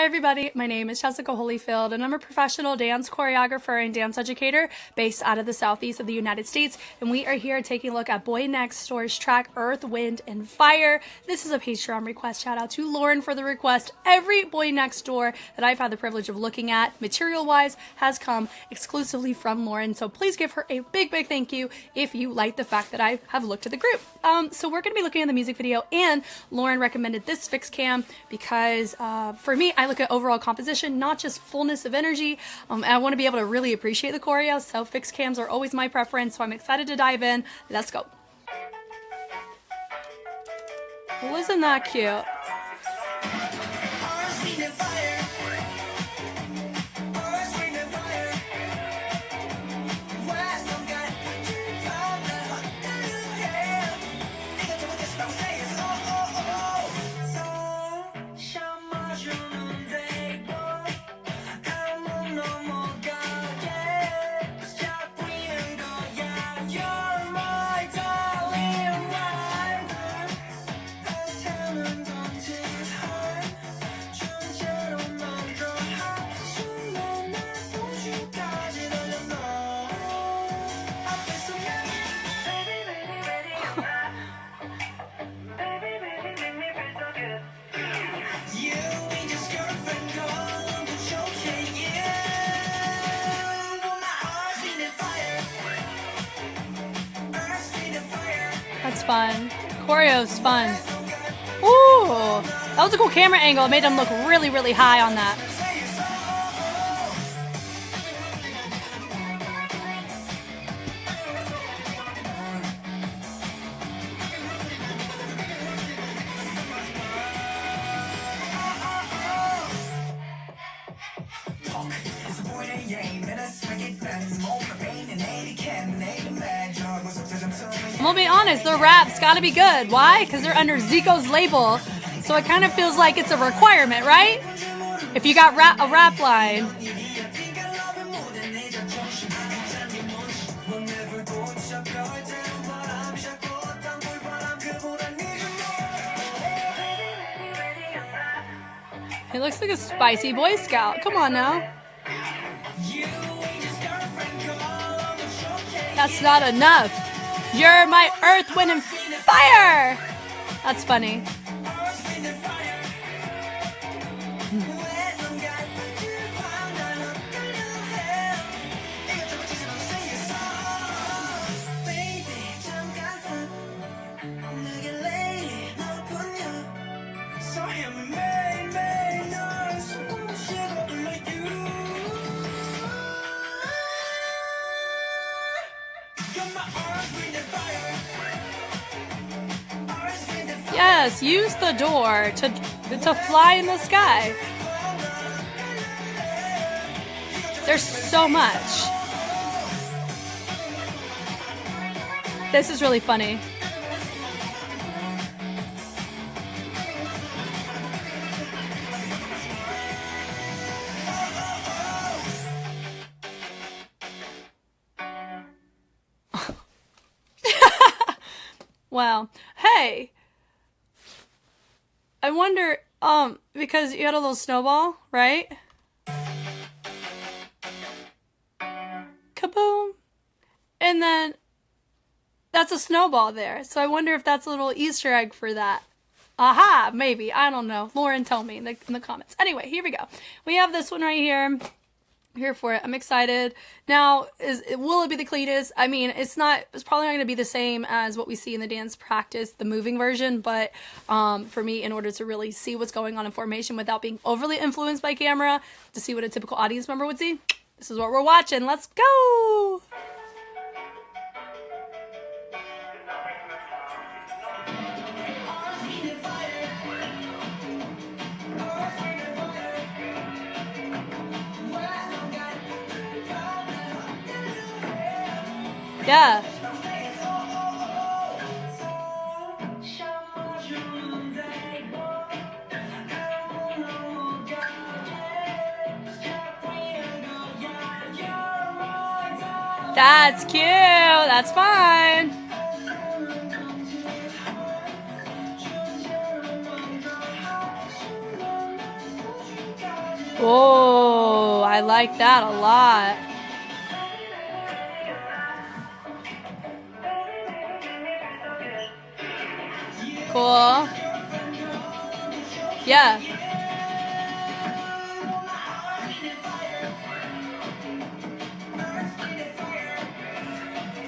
everybody, my name is Jessica Holyfield and I'm a professional dance choreographer and dance educator based out of the southeast of the United States, and we are here taking a look at Boy Next Door's track Earth, Wind, and Fire. This is a Patreon request. Shout out to Lauren for the request. Every Boy Next Door that I've had the privilege of looking at material-wise has come exclusively from Lauren, so please give her a big thank you if you like the fact that I have looked at the group. So we're going to be looking at the music video, and Lauren recommended this fixed cam because for me, I look at overall composition, not just fullness of energy. And I want to be able to really appreciate the choreo, so fixed cams are always my preference, so I'm excited to dive in. Let's go. Wasn't that cute? That's fun. Choreo's fun. Ooh, that was a cool camera angle. It made them look really high on that. I'm gonna be honest, their rap's gotta be good. Why? Because they're under Zico's label, so it kind of feels like it's a requirement, right? If you got a rap line. He looks like a spicy Boy Scout. Come on now. That's not enough. You're my earth, wind, and fire! That's funny. Yes, use the door to fly in the sky. There's so much. This is really funny. Wow. Hey. I wonder, because you had a little snowball, right? Kaboom! And then, that's a snowball there. So I wonder if that's a little Easter egg for that. Aha! Maybe. I don't know. Lauren, tell me in the comments. Anyway, here we go. We have this one right here. Here for it. I'm excited. Now, will it be the cletus? I mean, it's probably not going to be the same as what we see in the dance practice, the moving version, but for me, in order to really see what's going on in formation without being overly influenced by camera, to see what a typical audience member would see, this is what we're watching. Let's go! Yeah. That's cute. That's fine. like that a lot. Cool. Yeah.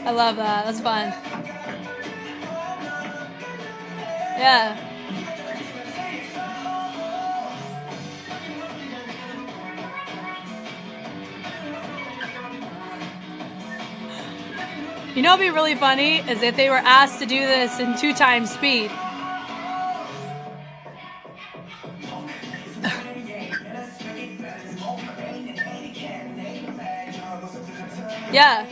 I love that. That's fun. Yeah. You know what'd be really funny is if they were asked to do this in 2 times speed. Yeah.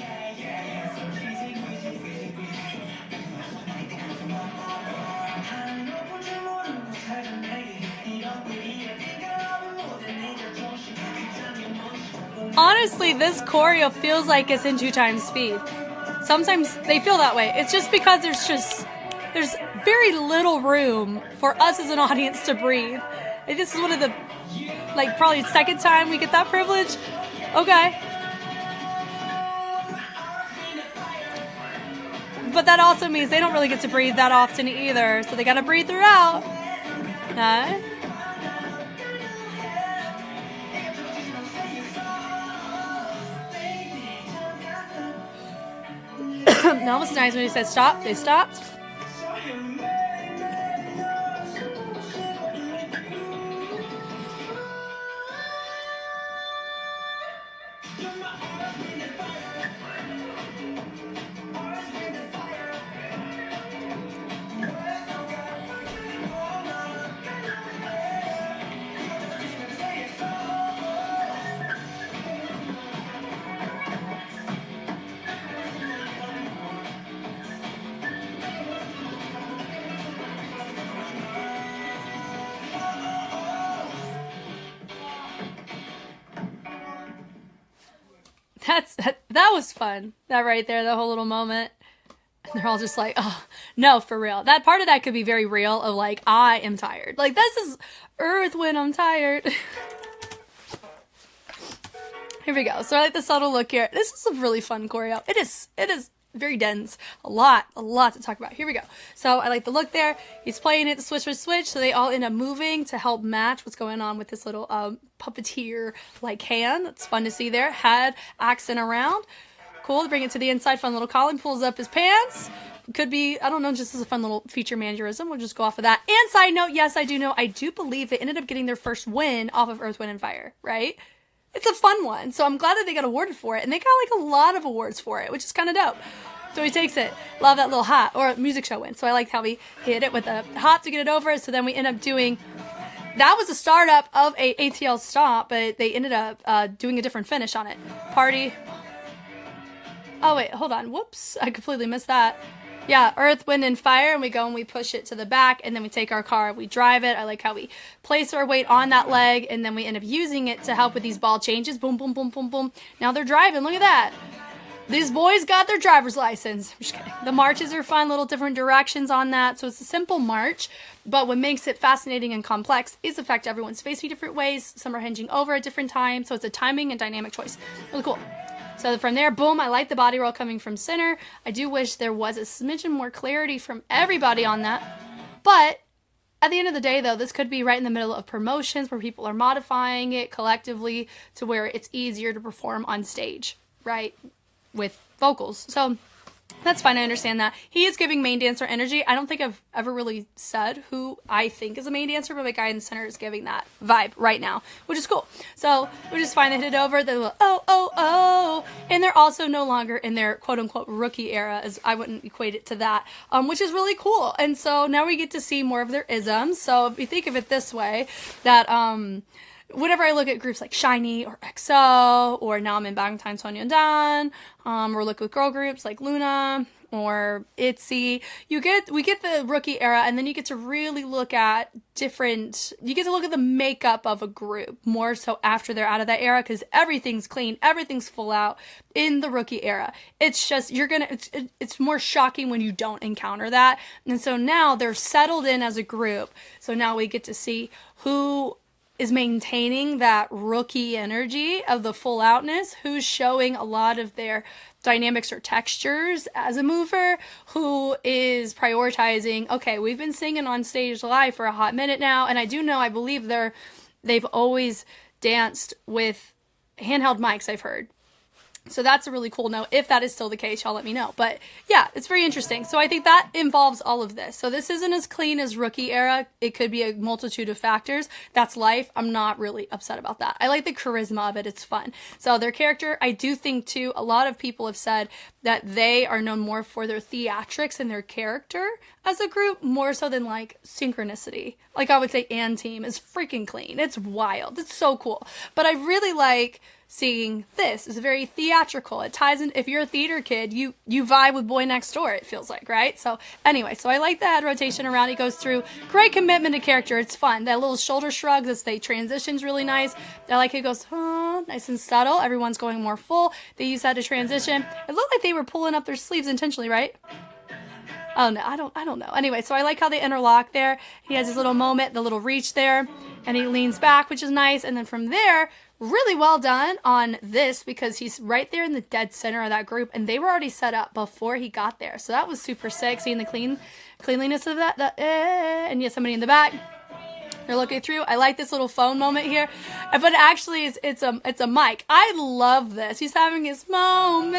Honestly, this choreo feels like it's in 2 times speed. Sometimes they feel that way. It's just because there's very little room for us as an audience to breathe. And this is one of the, like, probably second time we get that privilege. Okay. But that also means they don't really get to breathe that often either. So they gotta breathe throughout. Huh? That was nice when he said stop. They stopped. That was fun. That right there, the whole little moment. And they're all just like, oh, no, for real. That part of that could be very real of like, I am tired. Like, this is Earth when I'm tired. Here we go. So I like the subtle look here. This is a really fun choreo. It is very dense. A lot to talk about. Here we go. So I like the look there. He's playing it, switch. So they all end up moving to help match what's going on with this little puppeteer like hand. It's fun to see there. Head accent around. Cool. To bring it to the inside. Fun little Colin pulls up his pants. Could be, I don't know, just as a fun little feature mannerism. We'll just go off of that. And side note, yes, I do believe they ended up getting their first win off of Earth, Wind, and Fire, right? It's a fun one. So I'm glad that they got awarded for it. And they got like a lot of awards for it, which is kind of dope. So he takes it. Love that little hop, or music show win. So I like how we hit it with a hop to get it over. So then we end up doing, that was a startup of a ATL stop, but they ended up doing a different finish on it. Party. Oh wait, hold on. Whoops, I completely missed that. Yeah, Earth, Wind, and Fire, and we go and we push it to the back, and then we take our car, we drive it. I like how we place our weight on that leg, and then we end up using it to help with these ball changes. Boom, boom, boom, boom, boom. Now they're driving. Look at that. These boys got their driver's license. I'm just kidding. The marches are fun, little different directions on that. So it's a simple march, but what makes it fascinating and complex is the fact everyone's facing different ways. Some are hinging over at different times, so it's a timing and dynamic choice. Really cool. So from there, boom, I like the body roll coming from center. I do wish there was a smidgen more clarity from everybody on that. But at the end of the day, though, this could be right in the middle of promotions where people are modifying it collectively to where it's easier to perform on stage, right, with vocals. So that's fine. I understand that. He is giving main dancer energy. I don't think I've ever really said who I think is a main dancer, but the guy in the center is giving that vibe right now, which is cool. So we just fine. They hit it over. They go, oh. And they're also no longer in their quote unquote rookie era, as I wouldn't equate it to that, which is really cool. And so now we get to see more of their isms. So if you think of it this way, that, whenever I look at groups like Shiny or EXO, or now I'm in Bangtan Sonyeondan, or look at girl groups like Luna or ITZY, we get the rookie era, and then you get to really look at the makeup of a group more so after they're out of that era, because everything's clean, everything's full out in the rookie era. It's just, it's more shocking when you don't encounter that. And so now they're settled in as a group. So now we get to see who is maintaining that rookie energy of the full outness, who's showing a lot of their dynamics or textures as a mover, who is prioritizing, okay, we've been singing on stage live for a hot minute now, and I believe they've always danced with handheld mics, I've heard. So that's a really cool note. If that is still the case, y'all let me know. But yeah, it's very interesting. So I think that involves all of this. So this isn't as clean as rookie era. It could be a multitude of factors. That's life. I'm not really upset about that. I like the charisma of it. It's fun. So their character, I do think too, a lot of people have said that they are known more for their theatrics and their character as a group, more so than like synchronicity. Like I would say Team is freaking clean. It's wild. It's so cool. But I really like seeing this. Is very theatrical. It ties in. If you're a theater kid, you vibe with Boy Next Door, it feels like, right? So anyway, so I like the head rotation around. He goes through great commitment to character. It's fun. That little shoulder shrug as they transition's really nice. I like it goes nice and subtle. Everyone's going more full. They use that to transition. It looked like they were pulling up their sleeves intentionally, right? Oh no, I don't know. Anyway, so I like how they interlock there. He has his little moment, the little reach there, and he leans back, which is nice. And then from there, really well done on this, because he's right there in the dead center of that group, and they were already set up before he got there. So that was super sick, seeing the cleanliness of that. And you have somebody in the back. They're looking through. I like this little phone moment here, but actually it's a mic. I love this. He's having his moment.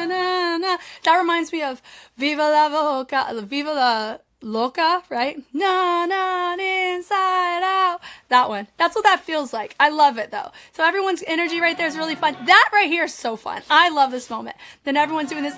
That reminds me of Viva la Loca, right? Not inside out. That one. That's what that feels like. I love it though. So everyone's energy right there is really fun. That right here is so fun. I love this moment. Then everyone's doing this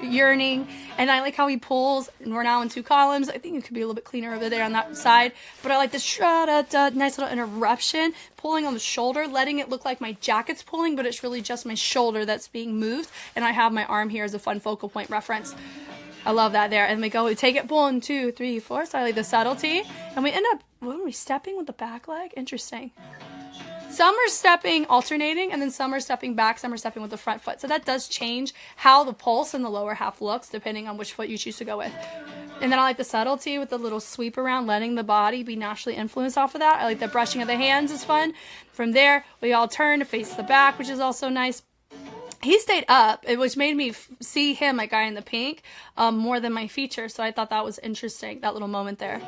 yearning, and I like how he pulls, and we're now in 2 columns. I think it could be a little bit cleaner over there on that side, but I like this nice little interruption, pulling on the shoulder, letting it look like my jacket's pulling, but it's really just my shoulder that's being moved, and I have my arm here as a fun focal point reference. I love that there. And we take it 1, 2, 3, 4. So I like the subtlety. And we end up, what are we stepping with the back leg? Interesting. Some are stepping, alternating, and then some are stepping back, some are stepping with the front foot. So that does change how the pulse in the lower half looks, depending on which foot you choose to go with. And then I like the subtlety with the little sweep around, letting the body be naturally influenced off of that. I like the brushing of the hands is fun. From there, we all turn to face the back, which is also nice. He stayed up, which made me see him, like guy in the pink, more than my feature. So I thought that was interesting, that little moment there.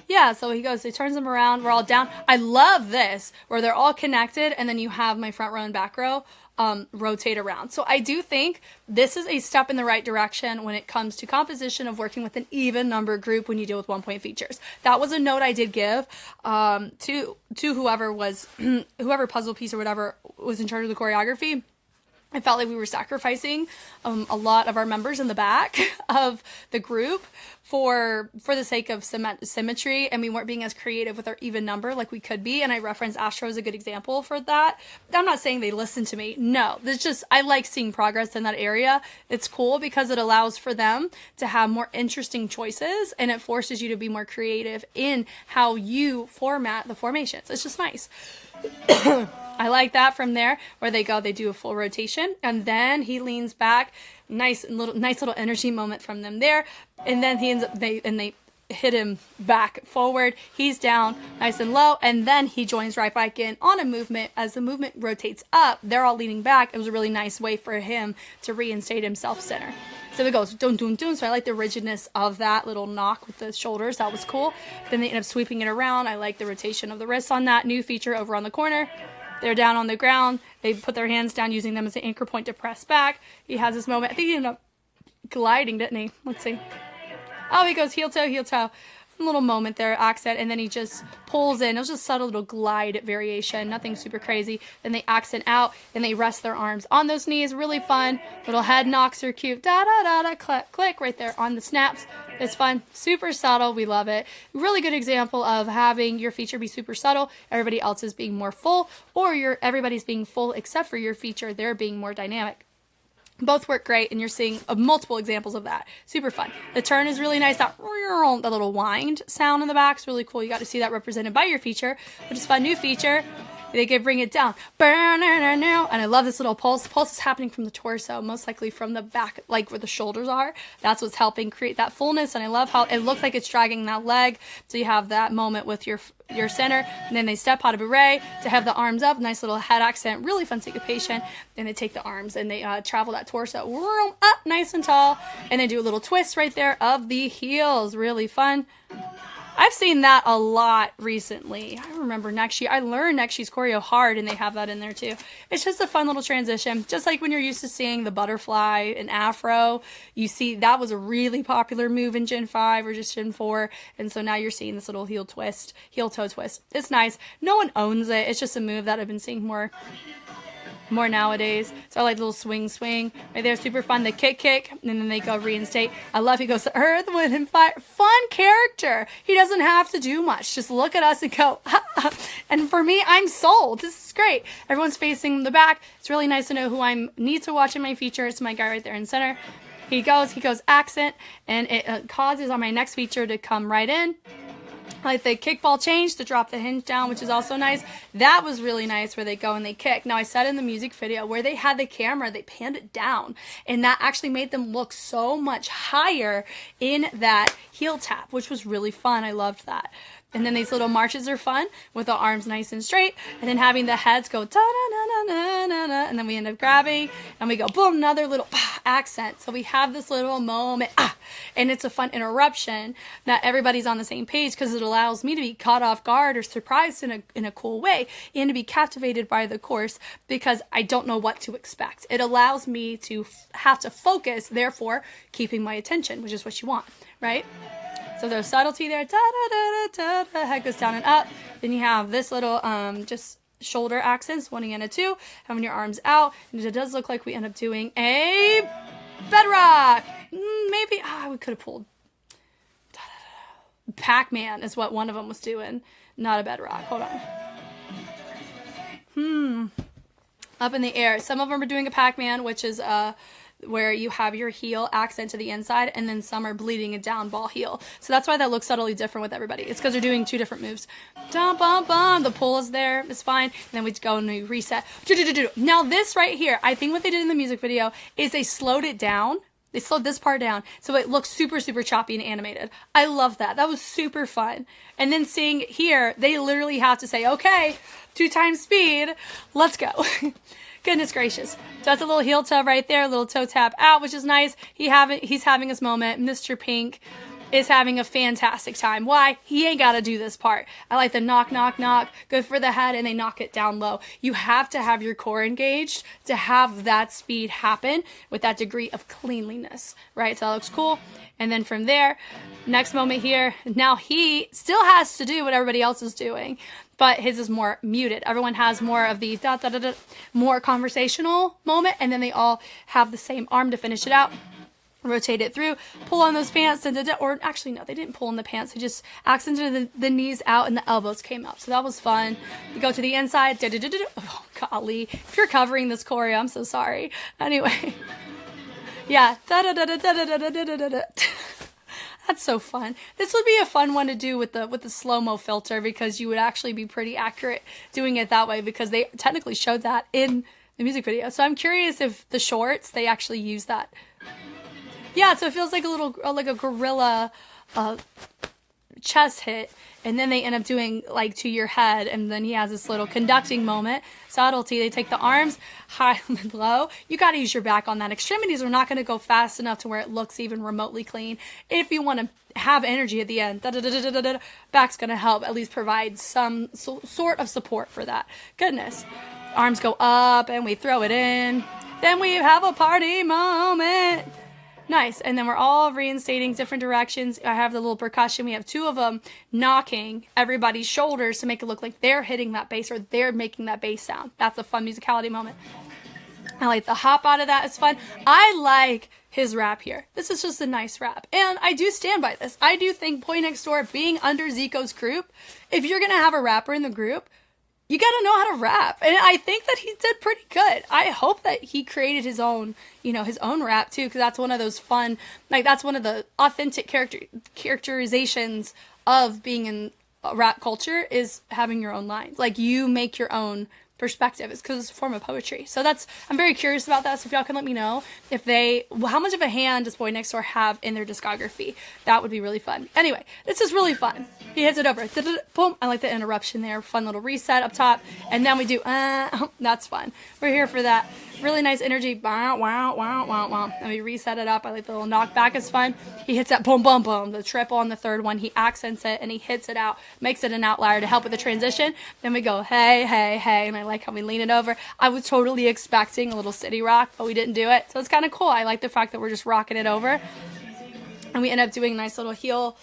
Yeah, so he turns them around. We're all down. I love this, where they're all connected, and then you have my front row and back row rotate around. So I do think this is a step in the right direction when it comes to composition of working with an even number group when you deal with 1-point features. That was a note I did give to whoever puzzle piece or whatever was in charge of the choreography. I felt like we were sacrificing a lot of our members in the back of the group for the sake of symmetry, and we weren't being as creative with our even number like we could be. And I reference Astro as a good example for that. I'm not saying they listen to me. No, there's just, I like seeing progress in that area. It's cool because it allows for them to have more interesting choices, and it forces you to be more creative in how you format the formations. It's just nice. I like that from there, where they do a full rotation, and then he leans back. Nice little energy moment from them there, and then they hit him back forward. He's down nice and low, and then he joins right back in on a movement. As the movement rotates up, they're all leaning back. It was a really nice way for him to reinstate himself center. So it goes dun dun dun. So I like the rigidness of that little knock with the shoulders. That was cool. Then they end up sweeping it around. I like the rotation of the wrists on that new feature over on the corner. They're down on the ground. They put their hands down, using them as an anchor point to press back. He has this moment. I think he ended up gliding, didn't he? Let's see. Oh, he goes heel toe, heel toe. A little moment there, accent, and then he just pulls in. It was just a subtle little glide variation, nothing super crazy. Then they accent out, and they rest their arms on those knees. Really fun. Little head knocks are cute. Da da da da, click, click right there on the snaps. It's fun. Super subtle. We love it. Really good example of having your feature be super subtle. Everybody else is being more full, or everybody's being full except for your feature. They're being more dynamic. Both work great, and you're seeing multiple examples of that. Super fun. The turn is really nice. That little wind sound in the back is really cool. You got to see that represented by your feature, which is fun. New feature. They can bring it down. And I love this little pulse. Pulse is happening from the torso, most likely from the back, like where the shoulders are. That's what's helping create that fullness. And I love how it looks like it's dragging that leg. So you have that moment with your center, and then they step out of beret to have the arms up, nice little head accent, really fun syncopation. Then they take the arms and they travel that torso up nice and tall, and then do a little twist right there of the heels. Really fun. I've seen that a lot recently. I remember Next Year. I learned Next Year's choreo hard, and they have that in there too. It's just a fun little transition. Just like when you're used to seeing the butterfly and afro, you see that was a really popular move in Gen 5 or just Gen 4. And so now you're seeing this little heel toe twist. It's nice. No one owns it. It's just a move that I've been seeing more nowadays. So I like the little swing right there. Super fun. The kick, and then they go reinstate. I love he goes to earth, wind, and fire. Fun character. He doesn't have to do much. Just look at us and go, and for me, I'm sold. This is great. Everyone's facing the back. It's really nice to know who I need to watch in my feature. It's my guy right there in center. He goes accent, and it causes on my next feature to come right in. Like the kickball change to drop the hinge down, which is also nice. That was really nice where they go and they kick. Now I said in the music video where they had the camera, they panned it down, and that actually made them look so much higher in that heel tap, which was really fun. I loved that. And then these little marches are fun with the arms nice and straight, and then having the heads go da na na na na na, and then we end up grabbing and we go boom, another little accent. So we have this little moment, and it's a fun interruption. Not everybody's on the same page because it allows me to be caught off guard or surprised in a cool way, and to be captivated by the course because I don't know what to expect. It allows me to have to focus, therefore keeping my attention, which is what you want, right? So there's subtlety there, da da da da da, head goes down and up. Then you have this little just shoulder accents, 1 and a 2, having your arms out, and it does look like we end up doing a bedrock. Maybe we could have pulled Pac-Man is what one of them was doing, not a bedrock. Hold on. Up in the air. Some of them are doing a Pac-Man, which is where you have your heel accent to the inside, and then some are bleeding a down ball heel. So that's why that looks subtly different with everybody. It's because they're doing 2 different moves. Dum, bum, bum. The pull is there. It's fine. And then we go and we reset. Now this right here, I think what they did in the music video is they slowed it down. They slowed this part down so it looks super, super choppy and animated. I love that. That was super fun. And then seeing here, they literally have to say, okay, 2 times speed. Let's go. Goodness gracious. That's a little heel toe right there, a little toe tap out, which is nice. He's having his moment. Mr. Pink is having a fantastic time. Why? He ain't got to do this part. I like the knock, knock, knock. Good for the head, and they knock it down low. You have to have your core engaged to have that speed happen with that degree of cleanliness, right? So that looks cool. And then from there, next moment here, now he still has to do what everybody else is doing, but his is more muted. Everyone has more of the more conversational moment, and then they all have the same arm to finish it out. Rotate it through, pull on those pants, or actually no, they didn't pull in the pants. They just accented the knees out and the elbows came up. So that was fun. You go to the inside. Oh, golly. If you're covering this choreo, I'm so sorry. Anyway. Yeah. That's so fun. This would be a fun one to do with the slow-mo filter because you would actually be pretty accurate doing it that way because they technically showed that in the music video. So I'm curious if the shorts, they actually use that. Yeah, so it feels like a gorilla chest hit, and then they end up doing like to your head, and then he has this little conducting moment. Subtlety, they take the arms high and low. You got to use your back on that. Extremities are not going to go fast enough to where it looks even remotely clean. If you want to have energy at the end, back's going to help at least provide some sort of support for that. Goodness. Arms go up, and we throw it in. Then we have a party moment. Nice. And then we're all reinstating different directions. I have the little percussion. We have 2 of them knocking everybody's shoulders to make it look like they're hitting that bass or they're making that bass sound. That's a fun musicality moment. I like the hop out of that. It's fun. I like his rap here. This is just a nice rap. And I do stand by this. I do think BOYNEXTDOOR being under Zico's group, if you're going to have a rapper in the group, you got to know how to rap. And I think that he did pretty good. I hope that he created his own, his own rap too, because that's one of those fun, like that's one of the authentic characterizations of being in rap culture is having your own lines. Like, you make your own perspective. It's because it's a form of poetry. So I'm very curious about that. So if y'all can let me know how much of a hand does Boy Next Door have in their discography? That would be really fun. Anyway, this is really fun. He hits it over. Boom. I like the interruption there. Fun little reset up top. And then we do, that's fun. We're here for that. Really nice energy. Wow, wow, wow, wow, wow. And we reset it up. I like the little knockback is fun. He hits that boom, boom, boom. The triple on the third one. He accents it and he hits it out. Makes it an outlier to help with the transition. Then we go, hey, hey, hey. And I like how we lean it over. I was totally expecting a little city rock, but we didn't do it. So it's kind of cool. I like the fact that we're just rocking it over. And we end up doing a nice little heel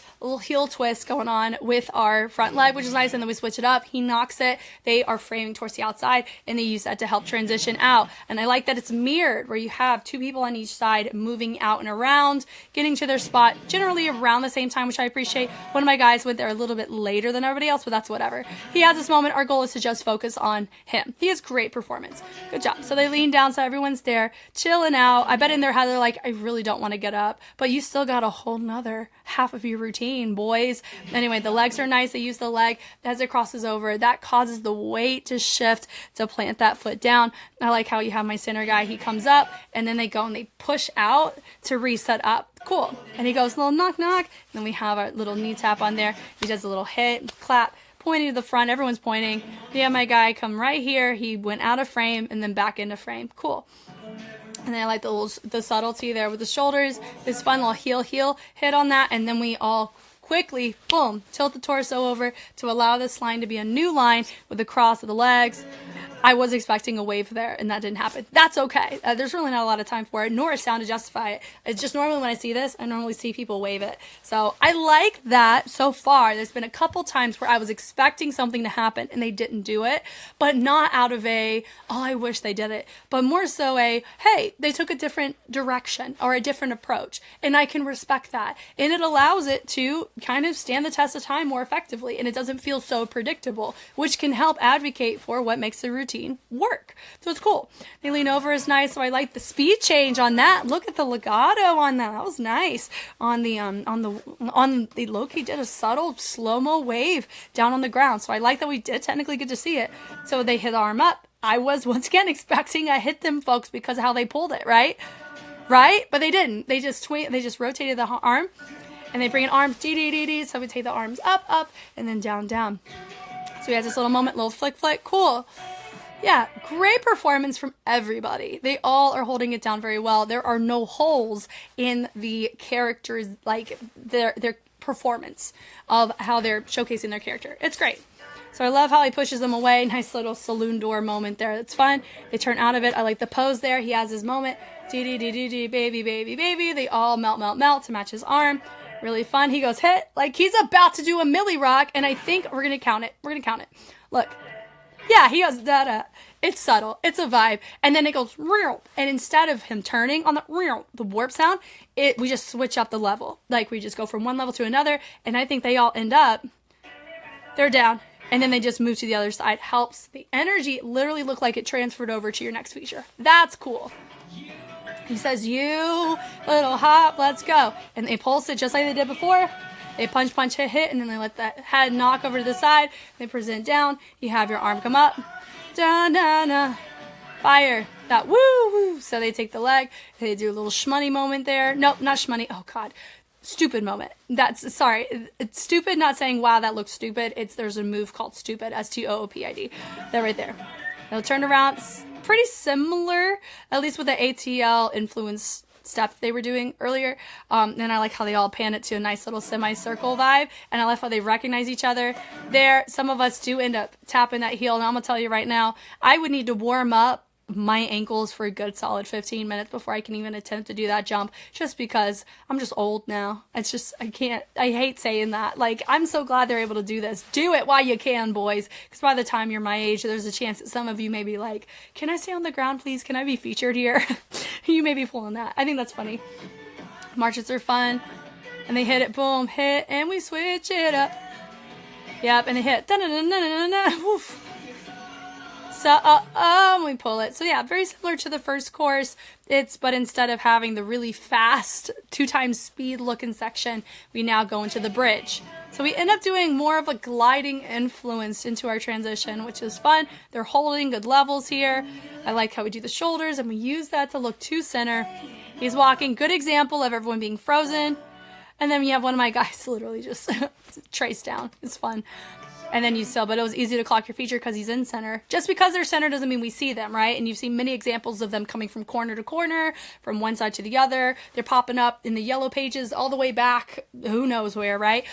twist going on with our front leg, which is nice. And then we switch it up. He knocks it. They are framing towards the outside, and they use that to help transition out. And I like that it's mirrored, where you have two people on each side moving out and around, getting to their spot generally around the same time, which I appreciate. One of my guys went there a little bit later than everybody else, but that's whatever. He has this moment. Our goal is to just focus on him. He has great performance. Good job. So they lean down, so everyone's there, chilling out. I bet in their head they're like, I really don't want to get up, but you still got a whole nother half of your routine, boys. Anyway, the legs are nice. They use the leg as it crosses over. That causes the weight to shift to plant that foot down. I like how you have my center guy. He comes up, and then they go and they push out to reset up. Cool. And he goes, little knock, knock. And then we have our little knee tap on there. He does a little hit, clap, pointing to the front. Everyone's pointing. Yeah, my guy come right here. He went out of frame and then back into frame. Cool. And then I like the subtlety there with the shoulders. This fun little heel hit on that. And then we all quickly, boom, tilt the torso over to allow this line to be a new line with the cross of the legs. I was expecting a wave there, and that didn't happen. That's okay. There's really not a lot of time for it, nor a sound to justify it. It's just normally when I see this, I normally see people wave it. So I like that so far. There's been a couple times where I was expecting something to happen, and they didn't do it, but not out of oh, I wish they did it, but more so hey, they took a different direction or a different approach, and I can respect that. And it allows it to kind of stand the test of time more effectively, and it doesn't feel so predictable, which can help advocate for what makes the routine work. So it's cool. They lean over is nice. So I like the speed change on that. Look at the legato on that. That was nice. On the Loki did a subtle slow-mo wave down on the ground. So I like that we did technically get to see it. So they hit the arm up. I was once again expecting I hit them folks because of how they pulled it, right? But they didn't. They just rotated the arm, and they bring an arm d. So we take the arms up, and then down. So we have this little moment, little flick. Cool. Yeah, great performance from everybody. They all are holding it down very well. There are no holes in the characters, like their performance of how they're showcasing their character. It's great. So I love how he pushes them away. Nice little saloon door moment there. It's fun. They turn out of it. I like the pose there. He has his moment. Baby. They all melt to match his arm. Really fun. He goes hit like he's about to do a milli rock, and I think we're gonna count it. Look. Yeah, he goes da. It's subtle. It's a vibe. And then it goes real. And instead of him turning on the warp sound, we just switch up the level. Like, we just go from one level to another. And I think they all end up, they're down. And then they just move to the other side. Helps the energy literally look like it transferred over to your next feature. That's cool. He says, you little hop, let's go. And they pulse it just like they did before. They punch, hit, and then they let that head knock over to the side. They present down. You have your arm come up. Da. Fire. That woo. So they take the leg. They do a little shmoney moment there. Nope, not shmoney. Oh, God. Stupid moment. It's stupid, not saying, wow, that looks stupid. There's a move called stupid. STOOPID. They're right there. They'll turn around. Pretty similar, at least with the ATL influence step they were doing earlier. And I like how they all pan it to a nice little semicircle vibe. And I like how they recognize each other. Some of us do end up tapping that heel. And I'm going to tell you right now, I would need to warm up my ankles for a good solid 15 minutes before I can even attempt to do that jump, just because I'm just old now. It's just, I hate saying that. Like, I'm so glad they're able to do this. Do it while you can, boys, because by the time you're my age, there's a chance that some of you may be like, can I stay on the ground, please? Can I be featured here? You may be pulling that. I think that's funny. Marches are fun, and they hit it, boom, hit, and we switch it up. Yep, and they hit, da-na-na-na-na-na, woof. So, we pull it. So yeah, very similar to the first course. But instead of having the really fast 2x speed looking section, we now go into the bridge. So we end up doing more of a gliding influence into our transition, which is fun. They're holding good levels here. I like how we do the shoulders, and we use that to look to center. He's walking. Good example of everyone being frozen. And then we have one of my guys literally just trace down. It's fun. And then but it was easy to clock your feature because he's in center. Just because they're center doesn't mean we see them, right? And you've seen many examples of them coming from corner to corner, from one side to the other. They're popping up in the yellow pages all the way back, who knows where, right?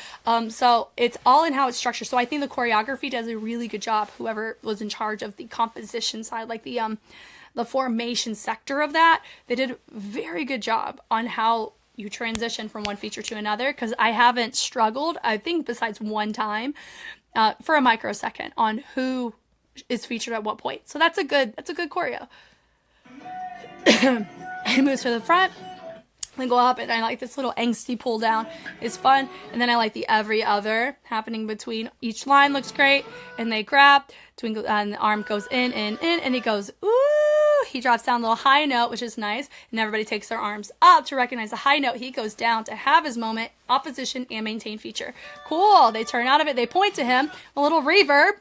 So it's all in how it's structured. So I think the choreography does a really good job, whoever was in charge of the composition side, like the formation sector of that. They did a very good job on how you transition from one feature to another, because I haven't struggled, I think besides one time, for a microsecond on who is featured at what point. So that's a good choreo. He moves to the front. They go up, and I like this little angsty pull down. It's fun. And then I like the every other happening between each line. Looks great. And they grab, twinkle, and the arm goes in, and he goes, ooh. He drops down a little high note, which is nice. And everybody takes their arms up to recognize the high note. He goes down to have his moment, opposition, and maintain feature. Cool. They turn out of it. They point to him. A little reverb.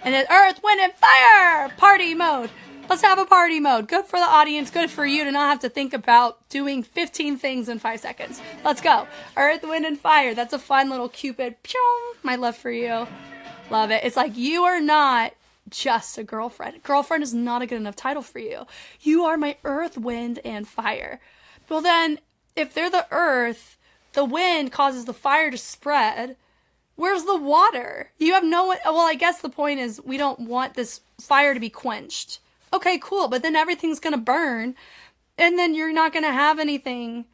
And then earth, wind, and fire. Party mode. Let's have a party mode. Good for the audience. Good for you to not have to think about doing 15 things in 5 seconds. Let's go. Earth, wind, and fire. That's a fun little Cupid. My love for you. Love it. It's like you are not just a girlfriend. Girlfriend is not a good enough title for you. You are my earth, wind, and fire. Well then, if they're the earth, the wind causes the fire to spread. Where's the water? You have no one. Well, I guess the point is we don't want this fire to be quenched. Okay, cool. But then everything's going to burn, and then you're not going to have anything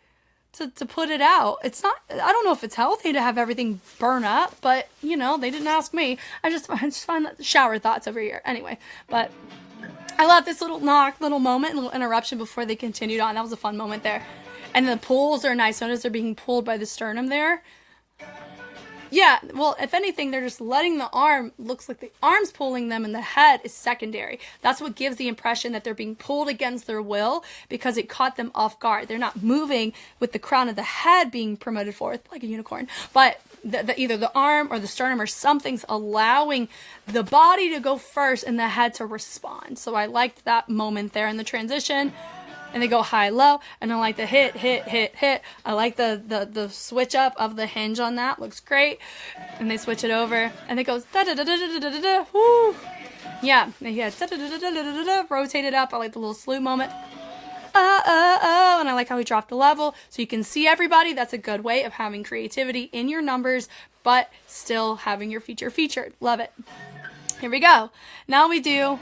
to put it out. It's not, I don't know if it's healthy to have everything burn up, but you know, they didn't ask me. I just find that shower thoughts over here. Anyway, but I love this little moment, little interruption before they continued on. That was a fun moment there. And the pulls are nice. Notice they're being pulled by the sternum there. Yeah, well, if anything, they're just letting the arm, looks like the arm's pulling them and the head is secondary. That's what gives the impression that they're being pulled against their will because it caught them off guard. They're not moving with the crown of the head being promoted forth like a unicorn, but either the arm or the sternum or something's allowing the body to go first and the head to respond. So I liked that moment there in the transition. And they go high, low, and I like the hit. I like the switch up of the hinge on that. Looks great. And they switch it over, and it goes da-da-da-da-da-da-da-da. Woo! Yeah, da-da-da-da-da-da-da-da. Rotate it up. I like the little slew moment. And I like how we dropped the level, so you can see everybody. That's a good way of having creativity in your numbers, but still having your feature featured. Love it. Here we go. Now we do.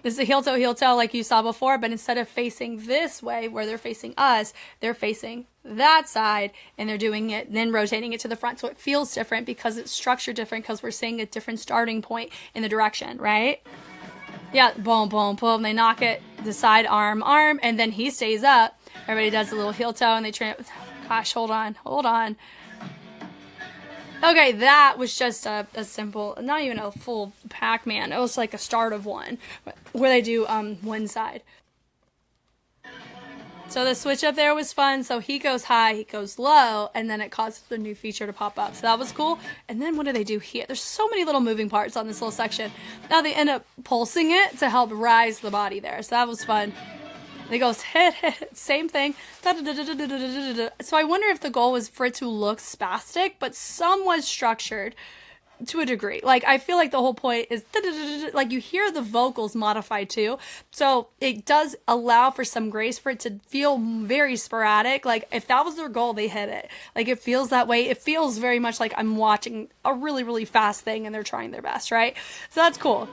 This is a heel toe like you saw before, but instead of facing this way where they're facing us, they're facing that side and they're doing it, then rotating it to the front. So it feels different because it's structured different because we're seeing a different starting point in the direction, right? Yeah, boom, boom, boom. They knock it, the side arm, and then he stays up. Everybody does a little heel toe and they gosh, hold on. Okay, that was just a simple, not even a full Pac-Man. It was like a start of one, where they do one side. So the switch up there was fun. So he goes high, he goes low, and then it causes the new feature to pop up. So that was cool. And then what do they do here? There's so many little moving parts on this little section. Now they end up pulsing it to help rise the body there. So that was fun. And it goes hit, same thing. So I wonder if the goal was for it to look spastic, but somewhat structured to a degree. Like, I feel like the whole point is, like, you hear the vocals modified too. So it does allow for some grace for it to feel very sporadic. Like, if that was their goal, they hit it. Like, it feels that way. It feels very much like I'm watching a really, really fast thing and they're trying their best, right? So that's cool.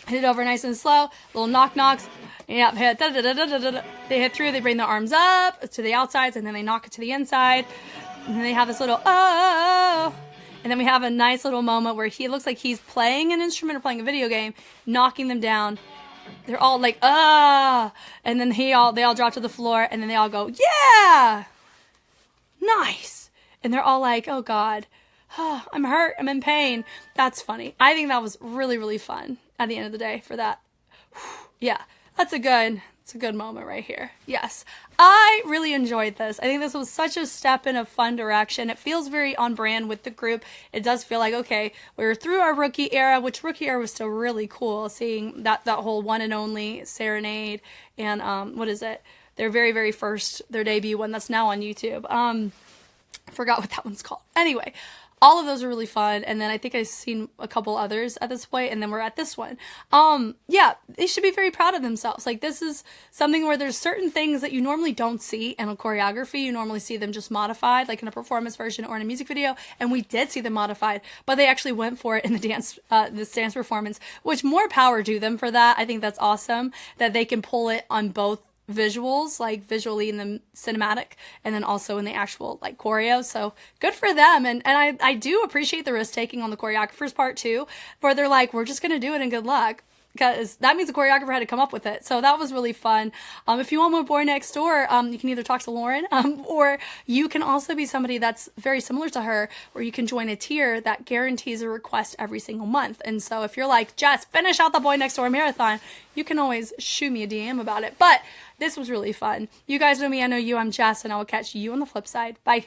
Hit it over nice and slow. Little knocks. Yeah, hit. They hit through. They bring the arms up to the outsides, and then they knock it to the inside. And then they have this little oh. And then we have a nice little moment where he looks like he's playing an instrument or playing a video game, knocking them down. They're all like ah, and then they all drop to the floor, and then they all go yeah, nice. And they're all like, oh God. Oh, I'm hurt. I'm in pain. That's funny. I think that was really, really fun. at the end of the day for that. Yeah, that's a good moment right here. Yes, I really enjoyed this. I think this was such a step in a fun direction. It feels very on brand with the group. It does feel like, okay, we were through our rookie era, which rookie era was still really cool, seeing that whole One and Only Serenade and what is it? Their very first, their debut one that's now on YouTube. Forgot what that one's called. Anyway, all of those are really fun, and then I think I've seen a couple others at this point, and then we're at this one. Yeah, they should be very proud of themselves. Like, this is something where there's certain things that you normally don't see in a choreography. You normally see them just modified, like in a performance version or in a music video, and we did see them modified, but they actually went for it in the this dance performance, which more power to them for that. I think that's awesome that they can pull it on both visuals, like visually in the cinematic and then also in the actual like choreo. So good for them. And I do appreciate the risk taking on the choreographer's part too, where they're like, we're just gonna do it and good luck, because that means the choreographer had to come up with it. So that was really fun. If you want more Boy Next Door, you can either talk to Lauren, or you can also be somebody that's very similar to her, where you can join a tier that guarantees a request every single month. And so if you're like, Jess, finish out the Boy Next Door marathon, you can always shoot me a DM about it. But this was really fun. You guys know me, I know you, I'm Jess, and I will catch you on the flip side. Bye.